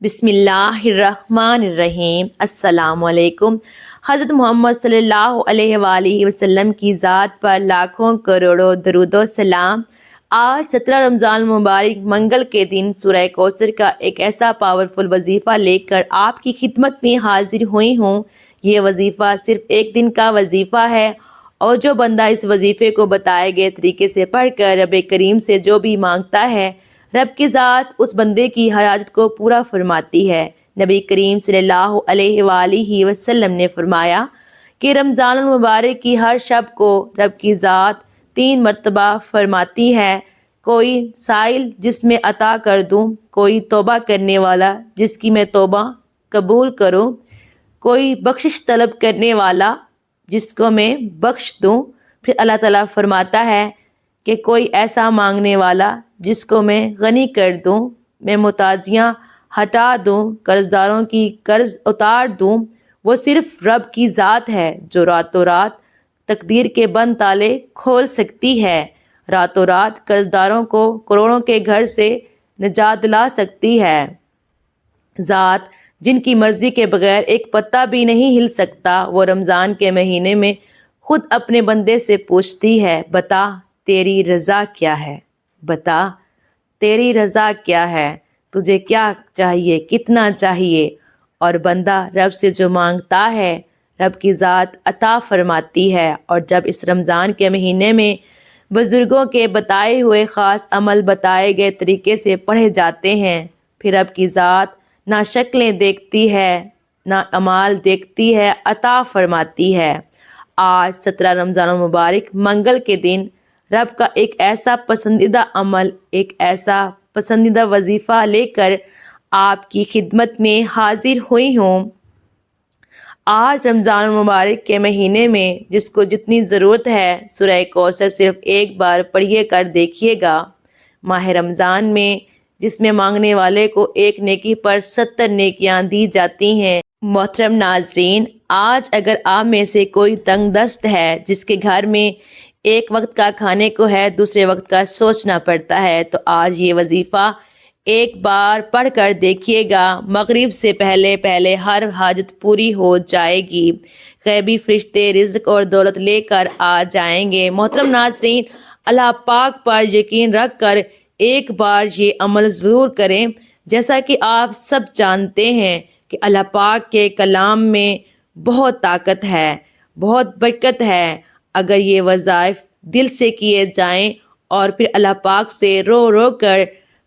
بسم اللہ الرحمن الرحیم۔ السلام علیکم۔ حضرت محمد صلی اللہ علیہ وآلہ وسلم کی ذات پر لاکھوں کروڑوں درود و سلام۔ آج 17 رمضان المبارک منگل کے دن سورہ کوثر کا ایک ایسا پاورفل وظیفہ لے کر آپ کی خدمت میں حاضر ہوئی ہوں۔ یہ وظیفہ صرف ایک دن کا وظیفہ ہے، اور جو بندہ اس وظیفے کو بتائے گئے طریقے سے پڑھ کر رب کریم سے جو بھی مانگتا ہے، رب کی ذات اس بندے کی حاجت کو پورا فرماتی ہے۔ نبی کریم صلی اللہ علیہ وآلہ وسلم نے فرمایا کہ رمضان المبارک کی ہر شب کو رب کی ذات 3 مرتبہ فرماتی ہے، کوئی سائل جس میں عطا کر دوں، کوئی توبہ کرنے والا جس کی میں توبہ قبول کروں، کوئی بخشش طلب کرنے والا جس کو میں بخش دوں۔ پھر اللہ تعالیٰ فرماتا ہے کہ کوئی ایسا مانگنے والا جس کو میں غنی کر دوں، میں محتاجیاں ہٹا دوں، قرض داروں کی قرض اتار دوں۔ وہ صرف رب کی ذات ہے جو راتوں رات تقدیر کے بند تالے کھول سکتی ہے، راتوں رات قرض داروں کو کروڑوں کے گھر سے نجات دلا سکتی ہے۔ ذات جن کی مرضی کے بغیر ایک پتا بھی نہیں ہل سکتا، وہ رمضان کے مہینے میں خود اپنے بندے سے پوچھتی ہے، بتا تیری رضا کیا ہے، بتا تیری رضا کیا ہے، تجھے کیا چاہیے، کتنا چاہیے؟ اور بندہ رب سے جو مانگتا ہے رب کی ذات عطا فرماتی ہے۔ اور جب اس رمضان کے مہینے میں بزرگوں کے بتائے ہوئے خاص عمل بتائے گئے طریقے سے پڑھے جاتے ہیں، پھر رب کی ذات نہ شکلیں دیکھتی ہے نہ اعمال دیکھتی ہے، عطا فرماتی ہے۔ آج 17 رمضان المبارک منگل کے دن رب کا ایک ایسا پسندیدہ عمل، ایک ایسا پسندیدہ وظیفہ لے کر آپ کی خدمت میں حاضر ہوئی ہوں۔ آج رمضان المبارک کے مہینے میں جس کو جتنی ضرورت ہے، سورہ کوثر صرف ایک بار پڑھیے کر دیکھیے گا۔ ماہ رمضان میں جس میں مانگنے والے کو ایک نیکی پر 70 نیکیاں دی جاتی ہیں۔ محترم ناظرین، آج اگر آپ میں سے کوئی تنگ دست ہے، جس کے گھر میں ایک وقت کا کھانے کو ہے، دوسرے وقت کا سوچنا پڑتا ہے، تو آج یہ وظیفہ ایک بار پڑھ کر دیکھیے گا۔ مغرب سے پہلے ہر حاجت پوری ہو جائے گی، غیبی فرشتے رزق اور دولت لے کر آ جائیں گے۔ محترم ناظرین، اللہ پاک پر یقین رکھ کر ایک بار یہ عمل ضرور کریں۔ جیسا کہ آپ سب جانتے ہیں کہ اللہ پاک کے کلام میں بہت طاقت ہے، بہت برکت ہے۔ اگر یہ وظائف دل سے کیے جائیں اور پھر اللہ پاک سے رو رو کر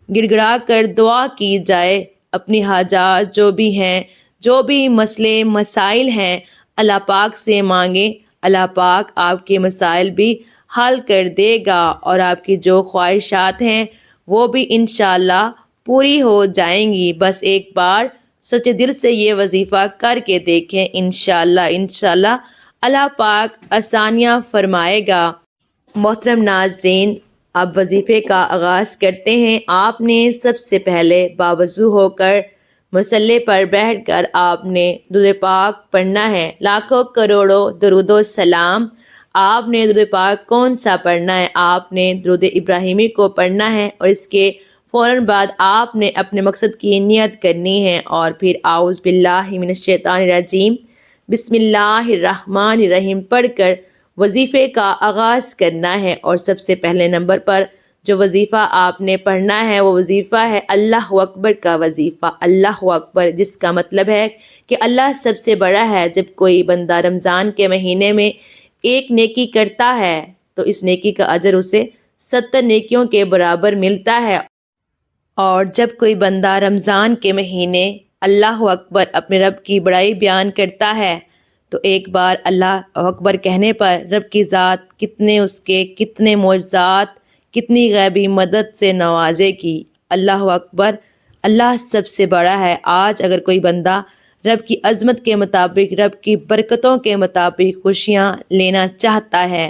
گڑ گڑا کر دعا کی جائے، اپنی حاجات جو بھی ہیں، جو بھی مسئلے مسائل ہیں، اللہ پاک سے مانگیں۔ اللہ پاک آپ کے مسائل بھی حل کر دے گا، اور آپ کی جو خواہشات ہیں وہ بھی انشاءاللہ پوری ہو جائیں گی۔ بس ایک بار سچے دل سے یہ وظیفہ کر کے دیکھیں، انشاءاللہ اللہ پاک آسانیاں فرمائے گا۔ محترم ناظرین، اب وظیفے کا آغاز کرتے ہیں۔ آپ نے سب سے پہلے باوضو ہو کر مصلی پر بیٹھ کر آپ نے درود پاک پڑھنا ہے۔ لاکھوں کروڑوں درود و سلام۔ آپ نے درود پاک کون سا پڑھنا ہے؟ آپ نے درود ابراہیمی کو پڑھنا ہے، اور اس کے فوراً بعد آپ نے اپنے مقصد کی نیت کرنی ہے، اور پھر اعوذ باللہ من الشیطان الرجیم بسم اللہ الرحمن الرحیم پڑھ کر وظیفے کا آغاز کرنا ہے۔ اور سب سے پہلے نمبر پر جو وظیفہ آپ نے پڑھنا ہے وہ وظیفہ ہے اللہ اکبر کا وظیفہ۔ اللہ اکبر، جس کا مطلب ہے کہ اللہ سب سے بڑا ہے۔ جب کوئی بندہ رمضان کے مہینے میں ایک نیکی کرتا ہے تو اس نیکی کا اجر اسے 70 نیکیوں کے برابر ملتا ہے۔ اور جب کوئی بندہ رمضان کے مہینے اللہ اکبر اپنے رب کی بڑائی بیان کرتا ہے تو ایک بار اللہ اکبر کہنے پر رب کی ذات کتنے معجزات، کتنی غیبی مدد سے نوازے گی۔ اللہ اکبر، اللہ سب سے بڑا ہے۔ آج اگر کوئی بندہ رب کی عظمت کے مطابق، رب کی برکتوں کے مطابق خوشیاں لینا چاہتا ہے،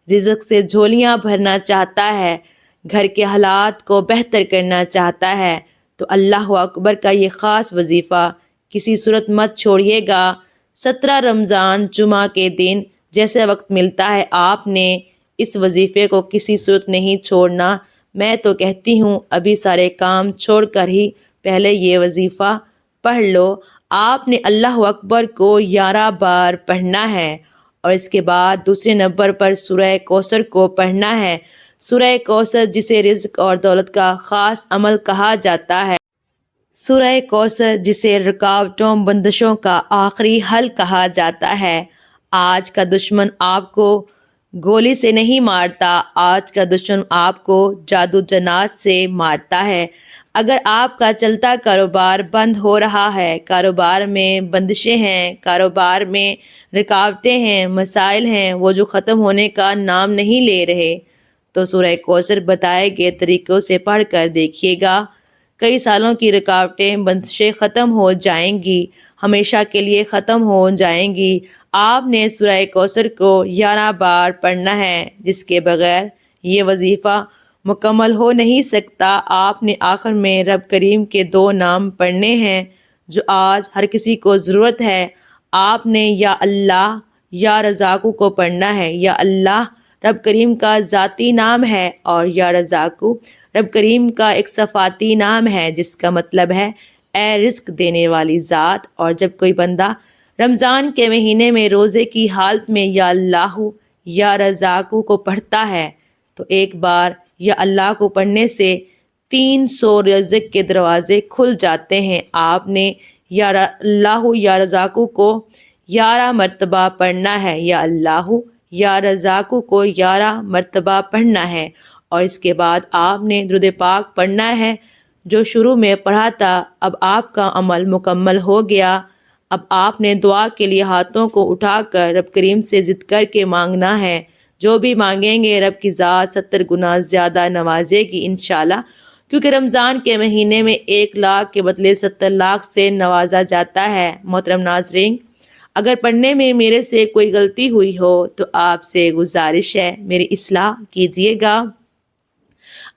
رزق سے جھولیاں بھرنا چاہتا ہے، گھر کے حالات کو بہتر کرنا چاہتا ہے، تو اللہ اکبر کا یہ خاص وظیفہ کسی صورت مت چھوڑیے گا۔ 17 رمضان جمعہ کے دن جیسے وقت ملتا ہے، آپ نے اس وظیفے کو کسی صورت نہیں چھوڑنا۔ میں تو کہتی ہوں ابھی سارے کام چھوڑ کر ہی پہلے یہ وظیفہ پڑھ لو۔ آپ نے اللہ اکبر کو 11 بار پڑھنا ہے اور اس کے بعد دوسرے نمبر پر سورہ کوثر کو پڑھنا ہے۔ سورہ کوثر جسے رزق اور دولت کا خاص عمل کہا جاتا ہے، سورہ کوثر جسے رکاوٹوں بندشوں کا آخری حل کہا جاتا ہے۔ آج کا دشمن آپ کو گولی سے نہیں مارتا، آج کا دشمن آپ کو جادو جنات سے مارتا ہے۔ اگر آپ کا چلتا کاروبار بند ہو رہا ہے، کاروبار میں بندشیں ہیں، کاروبار میں رکاوٹیں ہیں، مسائل ہیں، وہ جو ختم ہونے کا نام نہیں لے رہے، تو سورہ کوثر بتائے گئے طریقوں سے پڑھ کر دیکھیے گا۔ کئی سالوں کی رکاوٹیں بندشیں ختم ہو جائیں گی، ہمیشہ کے لیے ختم ہو جائیں گی۔ آپ نے سورہ کوثر کو 11 بار پڑھنا ہے، جس کے بغیر یہ وظیفہ مکمل ہو نہیں سکتا۔ آپ نے آخر میں رب کریم کے 2 نام پڑھنے ہیں جو آج ہر کسی کو ضرورت ہے۔ آپ نے یا اللہ یا رزاقو کو پڑھنا ہے۔ یا اللہ رب کریم کا ذاتی نام ہے اور یا رزاقو رب کریم کا ایک صفاتی نام ہے، جس کا مطلب ہے اے رزق دینے والی ذات۔ اور جب کوئی بندہ رمضان کے مہینے میں روزے کی حالت میں یا اللہ یا رزاقو کو پڑھتا ہے تو ایک بار یا اللہ کو پڑھنے سے 300 رزق کے دروازے کھل جاتے ہیں۔ آپ نے یا اللہ یا رزاقو کو 11 مرتبہ پڑھنا ہے۔ یا اللہ یا رزاقو کو 11 مرتبہ پڑھنا ہے اور اس کے بعد آپ نے درود پاک پڑھنا ہے جو شروع میں پڑھا تھا۔ اب آپ کا عمل مکمل ہو گیا۔ اب آپ نے دعا کے لیے ہاتھوں کو اٹھا کر رب کریم سے ضد کر کے مانگنا ہے۔ جو بھی مانگیں گے رب کی ذات 70 گنا زیادہ نوازے گی انشاءاللہ، کیونکہ رمضان کے مہینے میں 1 لاکھ کے بدلے 70 لاکھ سے نوازا جاتا ہے۔ محترم ناظرین، اگر پڑھنے میں میرے سے کوئی غلطی ہوئی ہو تو آپ سے گزارش ہے میری اصلاح کیجیے گا۔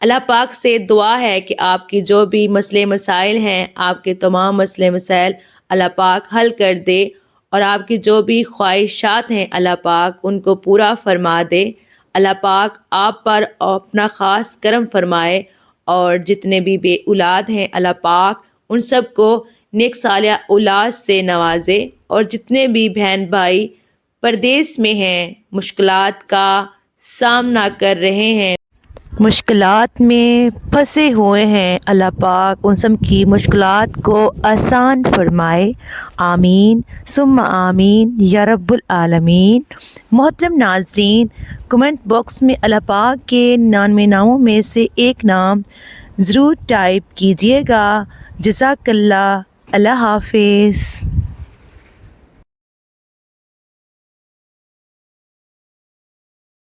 اللہ پاک سے دعا ہے کہ آپ کی جو بھی مسئلے مسائل ہیں، آپ کے تمام مسئلے مسائل اللہ پاک حل کر دے اور آپ کی جو بھی خواہشات ہیں اللہ پاک ان کو پورا فرما دے۔ اللہ پاک آپ پر اپنا خاص کرم فرمائے اور جتنے بھی بے اولاد ہیں اللہ پاک ان سب کو نیک صالح اولاد سے نوازے، اور جتنے بھی بہن بھائی پردیس میں ہیں، مشکلات کا سامنا کر رہے ہیں، مشکلات میں پھنسے ہوئے ہیں، اللہ پاک ان سب کی مشکلات کو آسان فرمائے۔ آمین ثم آمین یا رب العالمین۔ محترم ناظرین، کمنٹ باکس میں اللہ پاک کے 99 ناموں میں سے ایک نام ضرور ٹائپ کیجیے گا۔ جزاک اللہ۔ اللہ حافظ۔